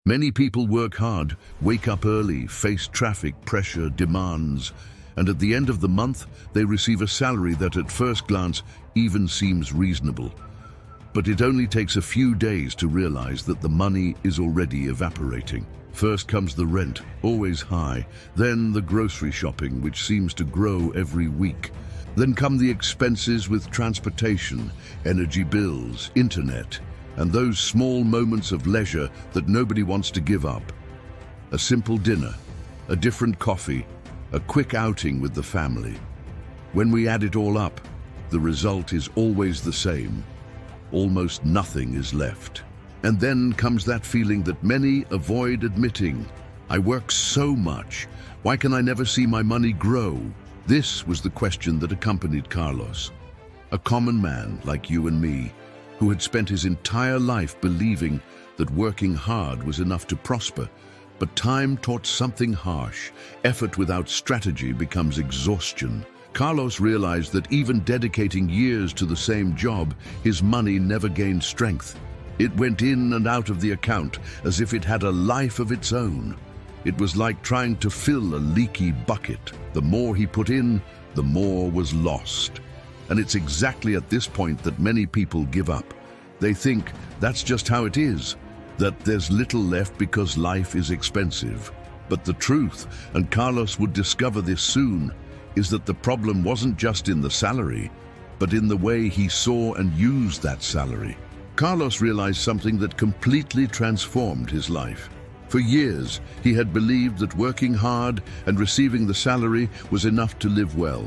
Many people work hard, wake up early, face traffic, pressure, demands, and at the end of the month, they receive a salary that at first glance even seems reasonable. But it only takes a few days to realize that the money is already evaporating. First comes the rent, always high, then the grocery shopping, which seems to grow every week. Then come the expenses with transportation, energy bills, internet, and those small moments of leisure that nobody wants to give up. A simple dinner, a different coffee, a quick outing with the family. When we add it all up, the result is always the same. Almost nothing is left. And then comes that feeling that many avoid admitting. I work so much. Why can I never see my money grow? This was the question that accompanied Carlos, a common man like you and me, who had spent his entire life believing that working hard was enough to prosper. But time taught something harsh. Effort without strategy becomes exhaustion. Carlos realized that even dedicating years to the same job, his money never gained strength. It went in and out of the account as if it had a life of its own. It was like trying to fill a leaky bucket. The more he put in, the more was lost. And it's exactly at this point that many people give up. They think that's just how it is, that there's little left because life is expensive. But the truth, and Carlos would discover this soon, is that the problem wasn't just in the salary, but in the way he saw and used that salary. Carlos realized something that completely transformed his life. For years, he had believed that working hard and receiving the salary was enough to live well.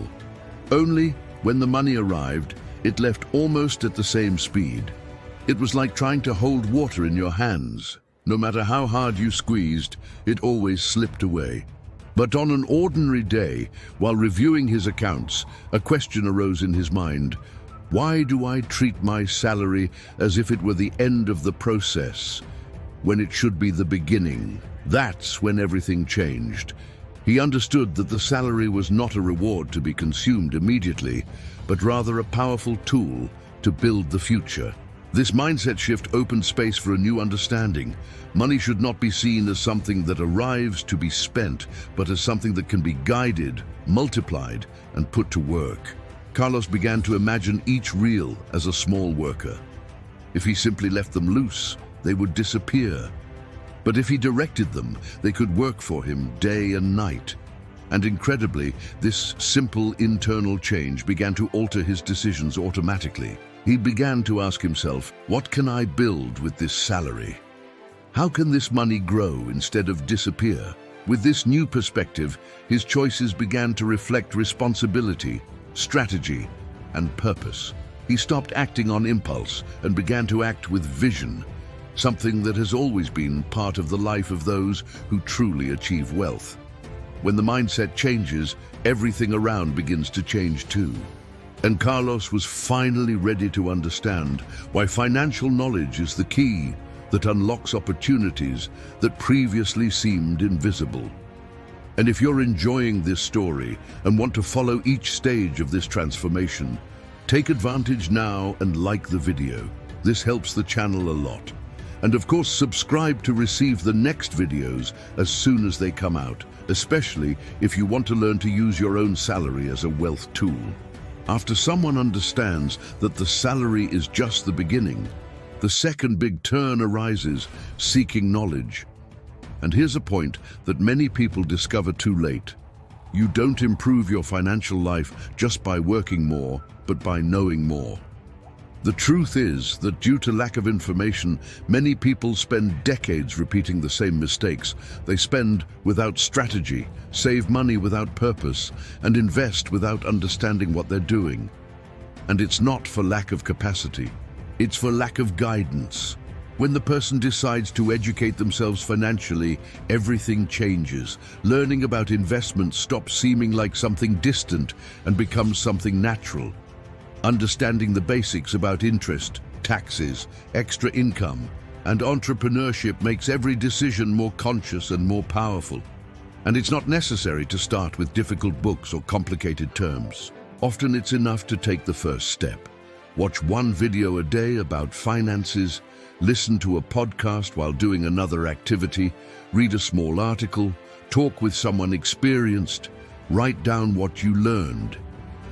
Only when the money arrived, it left almost at the same speed. It was like trying to hold water in your hands. No matter how hard you squeezed, it always slipped away. But on an ordinary day, while reviewing his accounts, a question arose in his mind. Why do I treat my salary as if it were the end of the process, when it should be the beginning? That's when everything changed. He understood that the salary was not a reward to be consumed immediately, but rather a powerful tool to build the future. This mindset shift opened space for a new understanding. Money should not be seen as something that arrives to be spent, but as something that can be guided, multiplied, and put to work. Carlos began to imagine each reel as a small worker. If he simply left them loose, they would disappear. But if he directed them, they could work for him day and night. And incredibly, this simple internal change began to alter his decisions automatically. He began to ask himself, what can I build with this salary? How can this money grow instead of disappear? With this new perspective, his choices began to reflect responsibility, strategy, and purpose. He stopped acting on impulse and began to act with vision, something that has always been part of the life of those who truly achieve wealth. When the mindset changes, everything around begins to change too. And Carlos was finally ready to understand why financial knowledge is the key that unlocks opportunities that previously seemed invisible. And if you're enjoying this story and want to follow each stage of this transformation, take advantage now and like the video. This helps the channel a lot. And of course, subscribe to receive the next videos as soon as they come out, especially if you want to learn to use your own salary as a wealth tool. After someone understands that the salary is just the beginning, the second big turn arises, seeking knowledge. And here's a point that many people discover too late. You don't improve your financial life just by working more, but by knowing more. The truth is that due to lack of information, many people spend decades repeating the same mistakes. They spend without strategy, save money without purpose, and invest without understanding what they're doing. And it's not for lack of capacity, it's for lack of guidance. When the person decides to educate themselves financially, everything changes. Learning about investments stops seeming like something distant and becomes something natural. Understanding the basics about interest, taxes, extra income, and entrepreneurship makes every decision more conscious and more powerful. And it's not necessary to start with difficult books or complicated terms. Often it's enough to take the first step. Watch one video a day about finances, listen to a podcast while doing another activity, read a small article, talk with someone experienced, write down what you learned.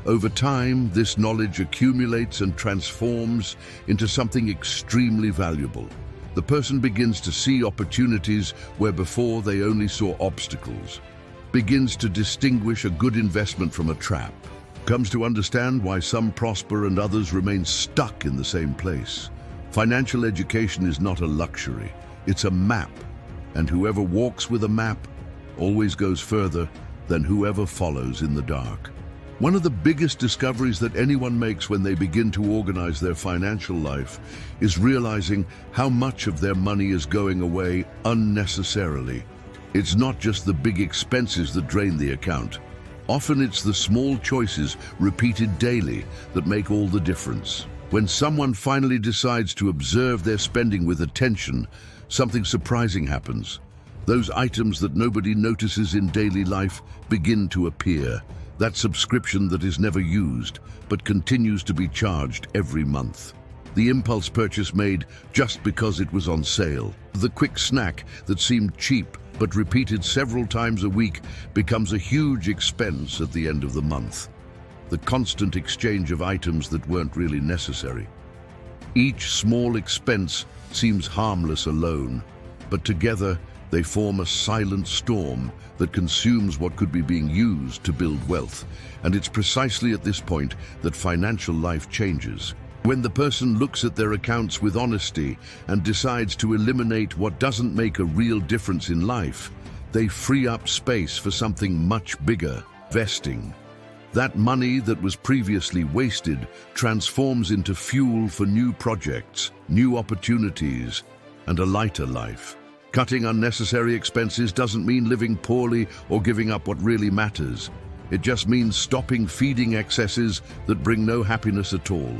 Over time, this knowledge accumulates and transforms into something extremely valuable. The person begins to see opportunities where before they only saw obstacles, begins to distinguish a good investment from a trap, comes to understand why some prosper and others remain stuck in the same place. Financial education is not a luxury, it's a map, and whoever walks with a map always goes further than whoever follows in the dark. One of the biggest discoveries that anyone makes when they begin to organize their financial life is realizing how much of their money is going away unnecessarily. It's not just the big expenses that drain the account. Often it's the small choices repeated daily that make all the difference. When someone finally decides to observe their spending with attention, something surprising happens. Those items that nobody notices in daily life begin to appear. That subscription that is never used, but continues to be charged every month. The impulse purchase made just because it was on sale. The quick snack that seemed cheap, but repeated several times a week, becomes a huge expense at the end of the month. The constant exchange of items that weren't really necessary. Each small expense seems harmless alone, but together they form a silent storm that consumes what could be being used to build wealth. And it's precisely at this point that financial life changes. When the person looks at their accounts with honesty and decides to eliminate what doesn't make a real difference in life, they free up space for something much bigger: investing. That money that was previously wasted transforms into fuel for new projects, new opportunities, and a lighter life. Cutting unnecessary expenses doesn't mean living poorly or giving up what really matters. It just means stopping feeding excesses that bring no happiness at all.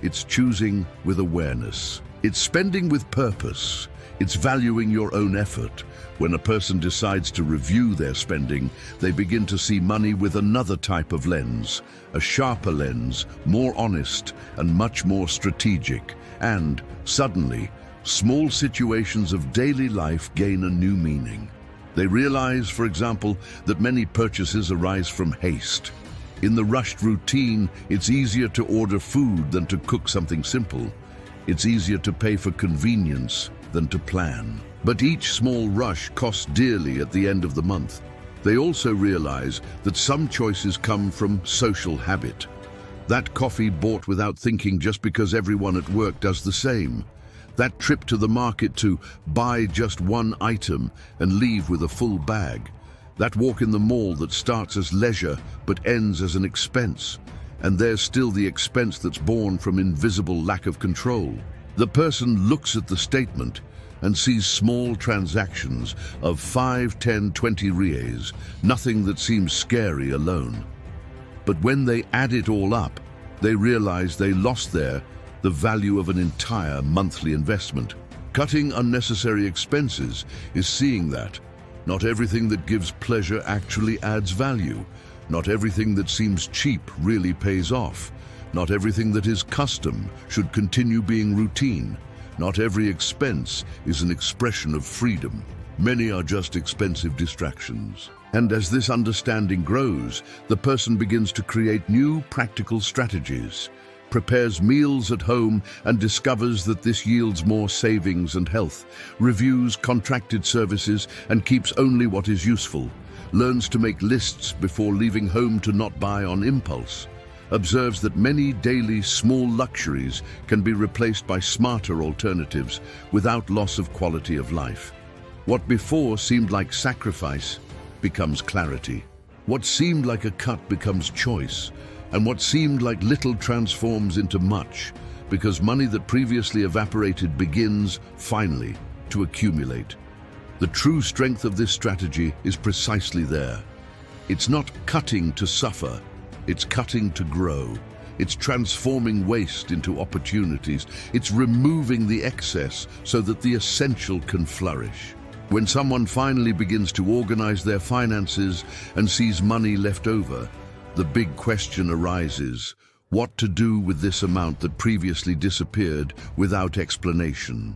It's choosing with awareness. It's spending with purpose. It's valuing your own effort. When a person decides to review their spending, they begin to see money with another type of lens, a sharper lens, more honest and much more strategic. And suddenly, small situations of daily life gain a new meaning. They realize, for example, that many purchases arise from haste. In the rushed routine, it's easier to order food than to cook something simple. It's easier to pay for convenience than to plan. But each small rush costs dearly at the end of the month. They also realize that some choices come from social habit. That coffee bought without thinking just because everyone at work does the same. That trip to the market to buy just one item and leave with a full bag. That walk in the mall that starts as leisure but ends as an expense. And there's still the expense that's born from invisible lack of control. The person looks at the statement and sees small transactions of 5, 10, 20 reais, nothing that seems scary alone. But when they add it all up, they realize they lost the value of an entire monthly investment. Cutting unnecessary expenses is seeing that not everything that gives pleasure actually adds value. Not everything that seems cheap really pays off. Not everything that is custom should continue being routine. Not every expense is an expression of freedom. Many are just expensive distractions. And as this understanding grows, the person begins to create new practical strategies, prepares meals at home and discovers that this yields more savings and health, reviews contracted services and keeps only what is useful, learns to make lists before leaving home to not buy on impulse, observes that many daily small luxuries can be replaced by smarter alternatives without loss of quality of life. What before seemed like sacrifice becomes clarity. What seemed like a cut becomes choice. And what seemed like little transforms into much, because money that previously evaporated begins, finally, to accumulate. The true strength of this strategy is precisely there. It's not cutting to suffer, it's cutting to grow. It's transforming waste into opportunities. It's removing the excess so that the essential can flourish. When someone finally begins to organize their finances and sees money left over, the big question arises: What to do with this amount that previously disappeared without explanation.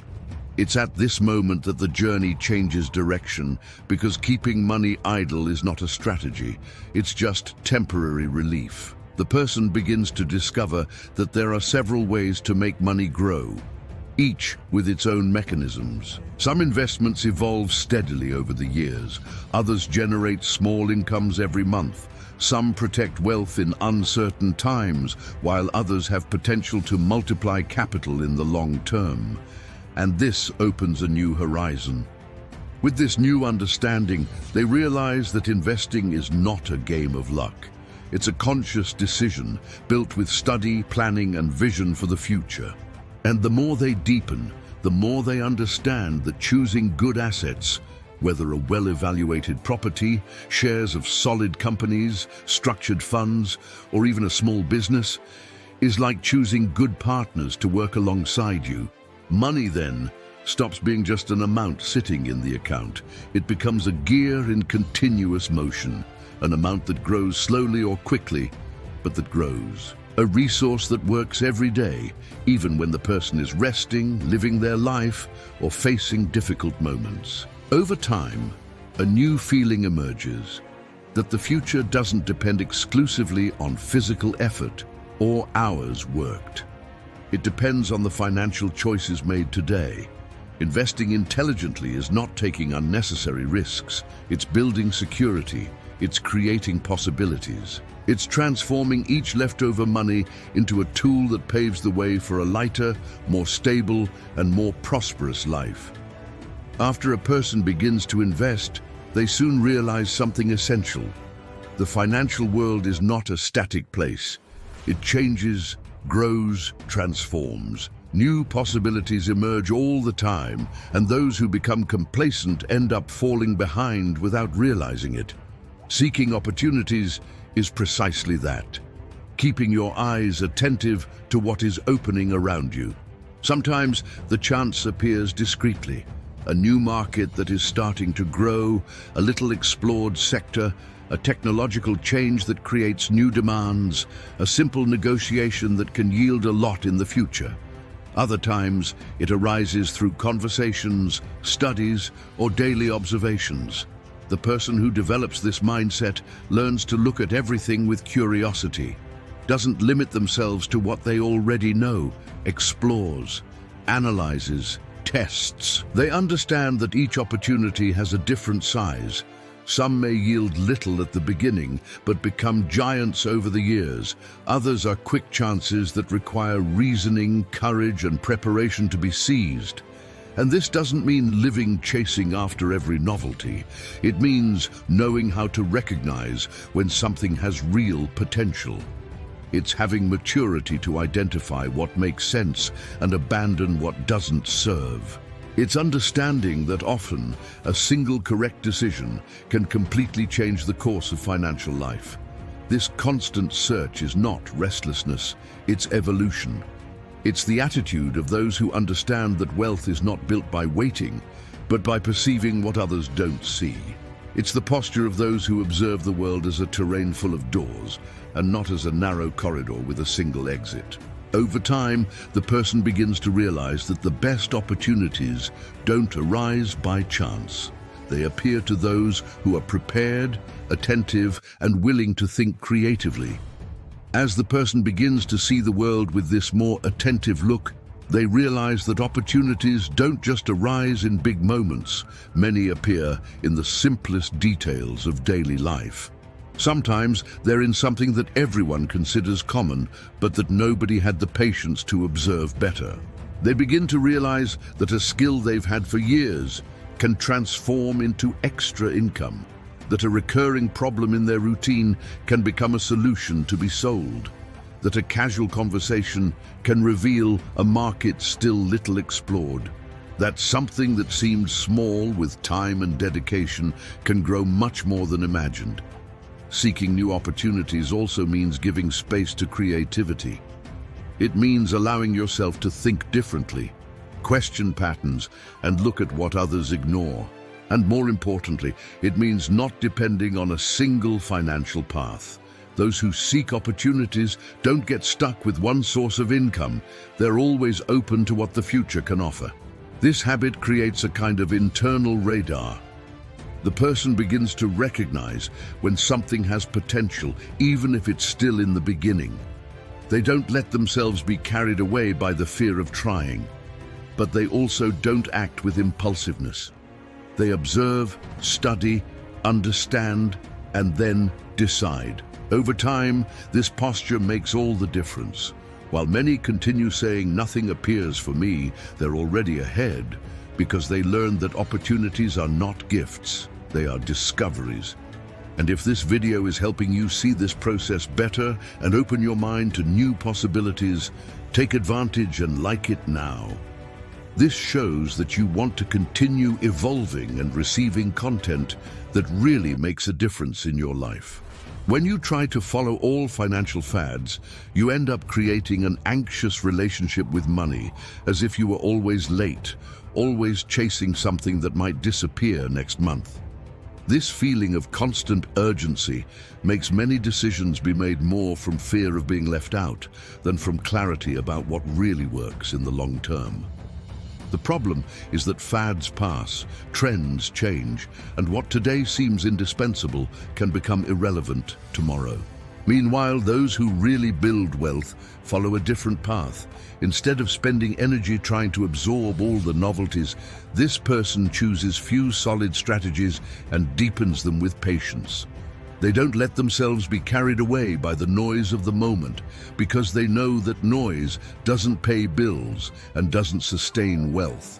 It's at this moment that the journey changes direction, because keeping money idle is not a strategy, it's just temporary relief. The person begins to discover that there are several ways to make money grow, each with its own mechanisms. Some investments evolve steadily over the years, others generate small incomes every month. Some protect wealth in uncertain times, while others have potential to multiply capital in the long term. And this opens a new horizon. With this new understanding, they realize that investing is not a game of luck. It's a conscious decision, built with study, planning, and vision for the future. And the more they deepen, the more they understand that choosing good assets, whether a well-evaluated property, shares of solid companies, structured funds, or even a small business, is like choosing good partners to work alongside you. Money, then, stops being just an amount sitting in the account. It becomes a gear in continuous motion, an amount that grows slowly or quickly, but that grows. A resource that works every day, even when the person is resting, living their life, or facing difficult moments. Over time, a new feeling emerges, that the future doesn't depend exclusively on physical effort or hours worked. It depends on the financial choices made today. Investing intelligently is not taking unnecessary risks. It's building security. It's creating possibilities. It's transforming each leftover money into a tool that paves the way for a lighter, more stable, and more prosperous life. After a person begins to invest, they soon realize something essential. The financial world is not a static place. It changes, grows, transforms. New possibilities emerge all the time, and those who become complacent end up falling behind without realizing it. Seeking opportunities is precisely that. Keeping your eyes attentive to what is opening around you. Sometimes the chance appears discreetly. A new market that is starting to grow, a little explored sector, a technological change that creates new demands, a simple negotiation that can yield a lot in the future. Other times, it arises through conversations, studies, or daily observations. The person who develops this mindset learns to look at everything with curiosity, doesn't limit themselves to what they already know, explores, analyzes, tests. They understand that each opportunity has a different size. Some may yield little at the beginning, but become giants over the years. Others are quick chances that require reasoning, courage, and preparation to be seized. And this doesn't mean living chasing after every novelty. It means knowing how to recognize when something has real potential. It's having maturity to identify what makes sense and abandon what doesn't serve. It's understanding that often a single correct decision can completely change the course of financial life. This constant search is not restlessness, it's evolution. It's the attitude of those who understand that wealth is not built by waiting, but by perceiving what others don't see. It's the posture of those who observe the world as a terrain full of doors, and not as a narrow corridor with a single exit. Over time, the person begins to realize that the best opportunities don't arise by chance. They appear to those who are prepared, attentive, and willing to think creatively. As the person begins to see the world with this more attentive look, they realize that opportunities don't just arise in big moments. Many appear in the simplest details of daily life. Sometimes they're in something that everyone considers common, but that nobody had the patience to observe better. They begin to realize that a skill they've had for years can transform into extra income, that a recurring problem in their routine can become a solution to be sold, that a casual conversation can reveal a market still little explored, that something that seemed small with time and dedication can grow much more than imagined. Seeking new opportunities also means giving space to creativity. It means allowing yourself to think differently, question patterns, and look at what others ignore. And more importantly, it means not depending on a single financial path, Those who seek opportunities don't get stuck with one source of income. They're always open to what the future can offer. This habit creates a kind of internal radar. The person begins to recognize when something has potential, even if it's still in the beginning. They don't let themselves be carried away by the fear of trying, but they also don't act with impulsiveness. They observe, study, understand, and then decide. Over time, this posture makes all the difference. While many continue saying nothing appears for me, they're already ahead because they learned that opportunities are not gifts, they are discoveries. And if this video is helping you see this process better and open your mind to new possibilities, take advantage and like it now. This shows that you want to continue evolving and receiving content that really makes a difference in your life. When you try to follow all financial fads, you end up creating an anxious relationship with money, as if you were always late, always chasing something that might disappear next month. This feeling of constant urgency makes many decisions be made more from fear of being left out than from clarity about what really works in the long term. The problem is that fads pass, trends change, and what today seems indispensable can become irrelevant tomorrow. Meanwhile, those who really build wealth follow a different path. Instead of spending energy trying to absorb all the novelties, this person chooses few solid strategies and deepens them with patience. They don't let themselves be carried away by the noise of the moment because they know that noise doesn't pay bills and doesn't sustain wealth.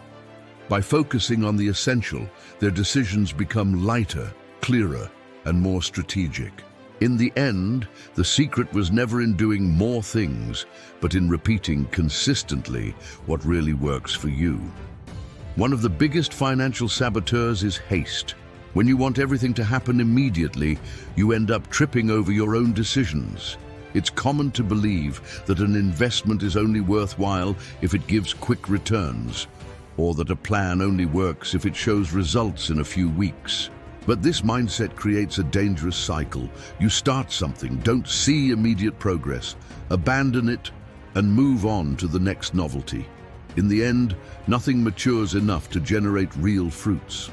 By focusing on the essential, their decisions become lighter, clearer, and more strategic. In the end, the secret was never in doing more things, but in repeating consistently what really works for you. One of the biggest financial saboteurs is haste. When you want everything to happen immediately, you end up tripping over your own decisions. It's common to believe that an investment is only worthwhile if it gives quick returns, or that a plan only works if it shows results in a few weeks. But this mindset creates a dangerous cycle. You start something, don't see immediate progress, abandon it, and move on to the next novelty. In the end, nothing matures enough to generate real fruits.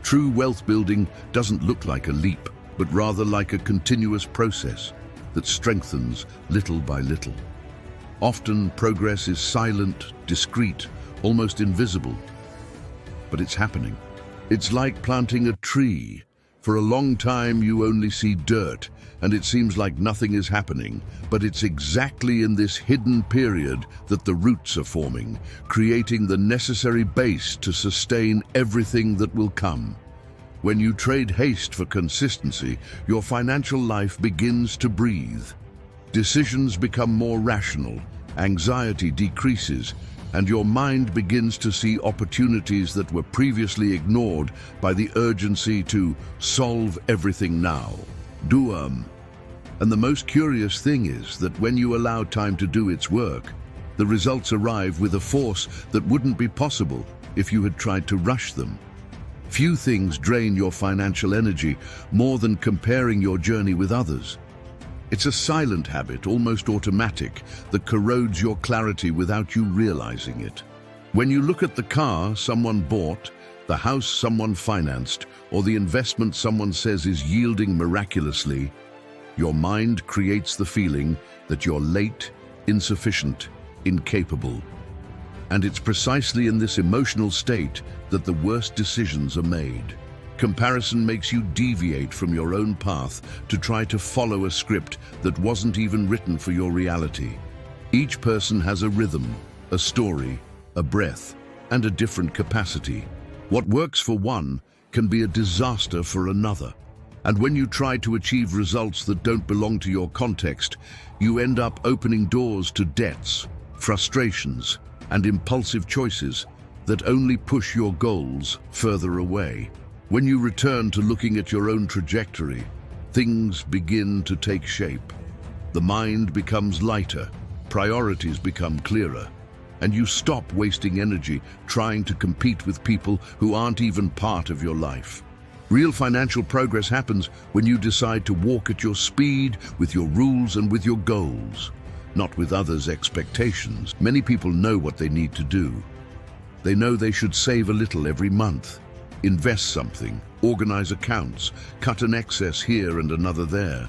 True wealth building doesn't look like a leap, but rather like a continuous process that strengthens little by little. Often, progress is silent, discreet, almost invisible, but it's happening. It's like planting a tree. For a long time, you only see dirt, and it seems like nothing is happening, but it's exactly in this hidden period that the roots are forming, creating the necessary base to sustain everything that will come. When you trade haste for consistency, your financial life begins to breathe. Decisions become more rational, anxiety decreases, and your mind begins to see opportunities that were previously ignored by the urgency to solve everything now. And the most curious thing is that when you allow time to do its work, the results arrive with a force that wouldn't be possible if you had tried to rush them. Few things drain your financial energy more than comparing your journey with others. It's a silent habit, almost automatic, that corrodes your clarity without you realizing it. When you look at the car someone bought, the house someone financed, or the investment someone says is yielding miraculously, your mind creates the feeling that you're late, insufficient, incapable. And it's precisely in this emotional state that the worst decisions are made. Comparison makes you deviate from your own path to try to follow a script that wasn't even written for your reality. Each person has a rhythm, a story, a breath, and a different capacity. What works for one can be a disaster for another. And when you try to achieve results that don't belong to your context, you end up opening doors to debts, frustrations, and impulsive choices that only push your goals further away. When you return to looking at your own trajectory, things begin to take shape. The mind becomes lighter, priorities become clearer, and you stop wasting energy trying to compete with people who aren't even part of your life. Real financial progress happens when you decide to walk at your speed, with your rules and with your goals, not with others' expectations. Many people know what they need to do. They know they should save a little every month, invest something, organize accounts, cut an excess here and another there.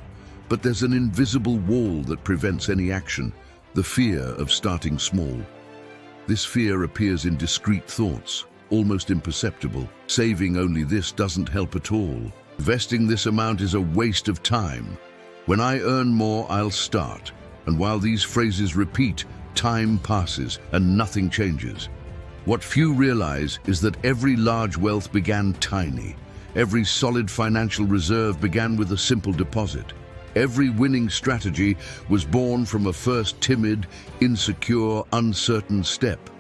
But there's an invisible wall that prevents any action, the fear of starting small. This fear appears in discrete thoughts, almost imperceptible. Saving only this doesn't help at all. Investing this amount is a waste of time. When I earn more, I'll start. And while these phrases repeat, time passes and nothing changes. What few realize is that every large wealth began tiny. Every solid financial reserve began with a simple deposit. Every winning strategy was born from a first timid, insecure, uncertain step.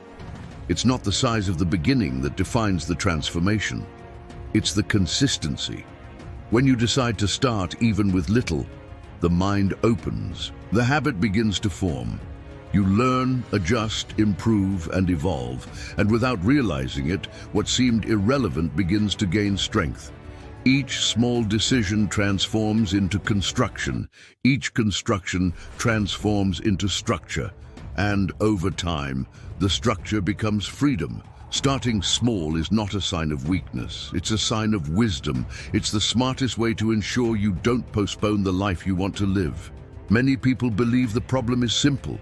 It's not the size of the beginning that defines the transformation. It's the consistency. When you decide to start even with little, the mind opens. The habit begins to form. You learn, adjust, improve, and evolve. And without realizing it, what seemed irrelevant begins to gain strength. Each small decision transforms into construction. Each construction transforms into structure. And over time, the structure becomes freedom. Starting small is not a sign of weakness. It's a sign of wisdom. It's the smartest way to ensure you don't postpone the life you want to live. Many people believe the problem is simple.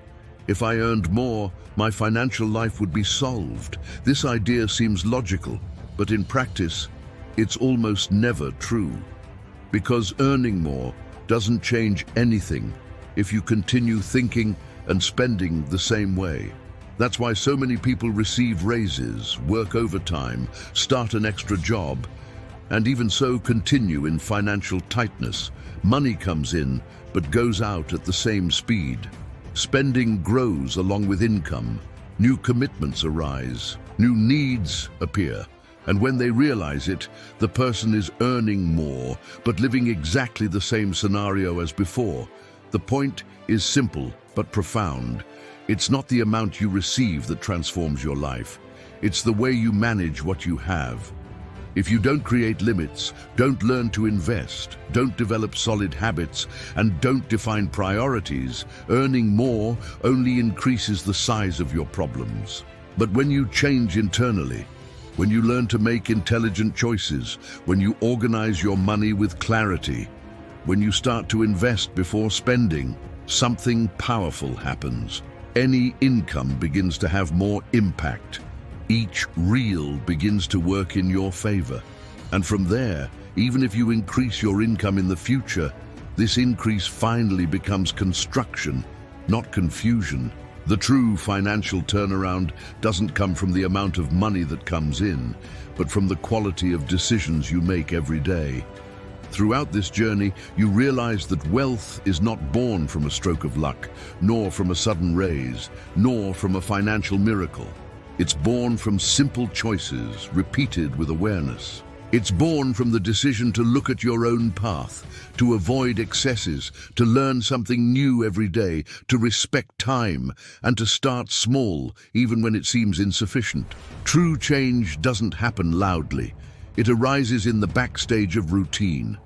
If I earned more, my financial life would be solved. This idea seems logical, but in practice, it's almost never true. Because earning more doesn't change anything if you continue thinking and spending the same way. That's why so many people receive raises, work overtime, start an extra job, and even so continue in financial tightness. Money comes in, but goes out at the same speed. Spending grows along with income. New commitments arise. New needs appear. And when they realize it, the person is earning more, but living exactly the same scenario as before. The point is simple but profound. It's not the amount you receive that transforms your life. It's the way you manage what you have. If you don't create limits, don't learn to invest, don't develop solid habits, and don't define priorities, earning more only increases the size of your problems. But when you change internally, when you learn to make intelligent choices, when you organize your money with clarity, when you start to invest before spending, something powerful happens. Any income begins to have more impact. Each reel begins to work in your favor. And from there, even if you increase your income in the future, this increase finally becomes construction, not confusion. The true financial turnaround doesn't come from the amount of money that comes in, but from the quality of decisions you make every day. Throughout this journey, you realize that wealth is not born from a stroke of luck, nor from a sudden raise, nor from a financial miracle. It's born from simple choices, repeated with awareness. It's born from the decision to look at your own path, to avoid excesses, to learn something new every day, to respect time, and to start small, even when it seems insufficient. True change doesn't happen loudly. It arises in the backstage of routine.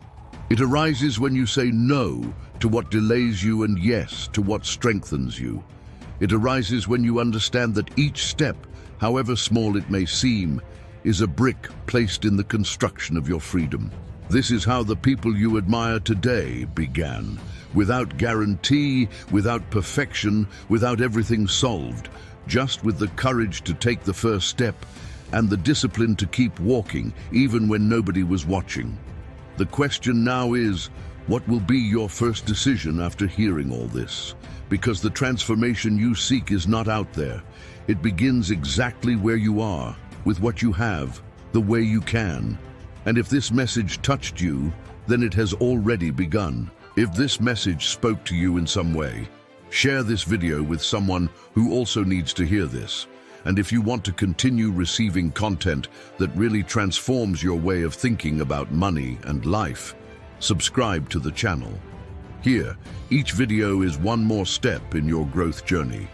It arises when you say no to what delays you and yes to what strengthens you. It arises when you understand that each step, however small it may seem, is a brick placed in the construction of your freedom. This is how the people you admire today began. Without guarantee, without perfection, without everything solved, just with the courage to take the first step and the discipline to keep walking even when nobody was watching. The question now is, what will be your first decision after hearing all this? Because the transformation you seek is not out there. It begins exactly where you are, with what you have, the way you can. And if this message touched you, then it has already begun. If this message spoke to you in some way, share this video with someone who also needs to hear this. And if you want to continue receiving content that really transforms your way of thinking about money and life, subscribe to the channel. Here, each video is one more step in your growth journey.